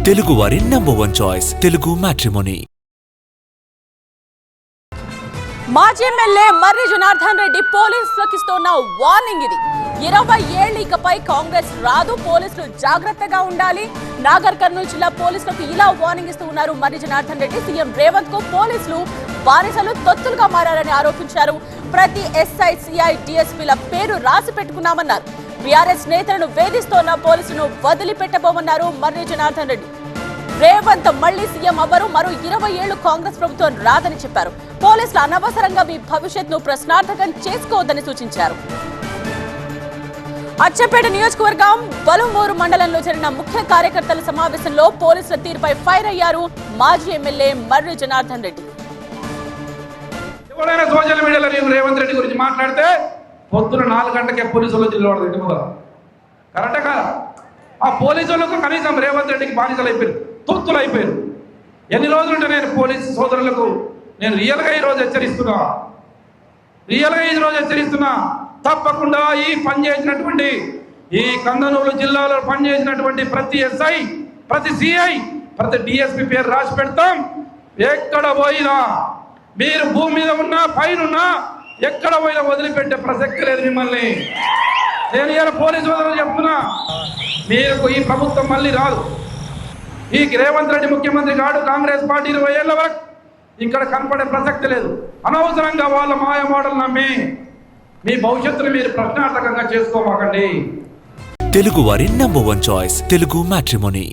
తెలుగువారి #1 choice Telugu matrimony. మాజీ MLA మర్రి జనార్దన్ రెడ్డి పోలీసులకు ఇస్తున్న వార్నింగ్ ఇది. 20 ఏళ్లు ఇకపై కాంగ్రెస్ రాదు, పోలీసులు జాగ్రత్తగా ఉండాలి. నాగర్ కర్నూలు జిల్లా పోలీసులకు ఇలా వార్నింగ్ ఇస్తూ ఉన్నారు మర్రి జనార్దన్ రెడ్డి. సీఎం రేవంత్ కు పోలీసులు బానిసలు తొత్తులుగా మారారని ఆరోపించారు. ప్రతి ఎస్ఐ, సిఐ, డిఎస్పీల పేరు రాసి పెట్టుకున్నామన్నారు. బీఆర్ఎస్ నేతలను వేధిస్తోన్న పోలీసులను వదిలిపెట్టబోమన్నారు మర్రి జనార్దన్ రెడ్డి. రేవంత్ మళ్లీ సీఎం అవ్వరు, మరో 20 ఏళ్లు కాంగ్రెస్ ప్రభుత్వం రాదని చెప్పారు. పోలీసులు అనవసరంగా మీ భవిష్యత్తును ప్రశ్నార్థకం చేసుకోవద్దని సూచించారు. అచ్చంపేట నియోజకవర్గం బలుమూరు మండలంలో జరిగిన ముఖ్య కార్యకర్తల సమావేశంలో పోలీసుల తీరుపై ఫైర్ అయ్యారు మాజీ ఎమ్మెల్యే మర్రి జనార్దన్ రెడ్డి. ఎవరైనా సోషల్ మీడియాలో రేవంత్ రెడ్డి గురించి మాట్లాడితే పొద్దున 4 గంటలకే పోలీసులు జిల్లాడు రెడ్డి మొదలు కరెక్టే కాదా? ఆ పోలీసులకు కనీసం రేవంత్ రెడ్డికి బానిసలు అయిపోయారు, తొత్తులు అయిపోయారు. ఎన్ని రోజులుంటే నేను పోలీసు సోదరులకు నేను రియల్గా ఈరోజు హెచ్చరిస్తున్నా, తప్పకుండా ఈ పనిచేసినటువంటి ఈ కందనూరు జిల్లాలో పనిచేసినటువంటి ప్రతి ఎస్ఐ, ప్రతి సిఐ, ప్రతి డిఎస్పీ పేరు రాసి పెడతాం. ఎక్కడ పోయినా మీరు భూమి మీద ఉన్నా పైన ఉన్నా ఎక్కడ పోయినా వదిలిపెట్టే ప్రసక్తి లేదు మిమ్మల్ని. నేను ఇలా పోలీసు సోదరులు చెప్తున్నా, మీకు ఈ ప్రభుత్వం మళ్ళీ రాదు. ఈ రేవంత్ రెడ్డి ముఖ్యమంత్రి కాడు, కాంగ్రెస్ పార్టీ 20 ఏళ్ల వరకు ఇక్కడ కనపడే ప్రసక్తి లేదు. అనవసరంగా వాళ్ళ మాయమాటలు నమ్మి మీ భవిష్యత్తును మీరు ప్రశ్నార్థకంగా చేసుకోమాకండి. తెలుగువారి #1 చాయిస్ తెలుగు మ్యాట్రిమోనీ.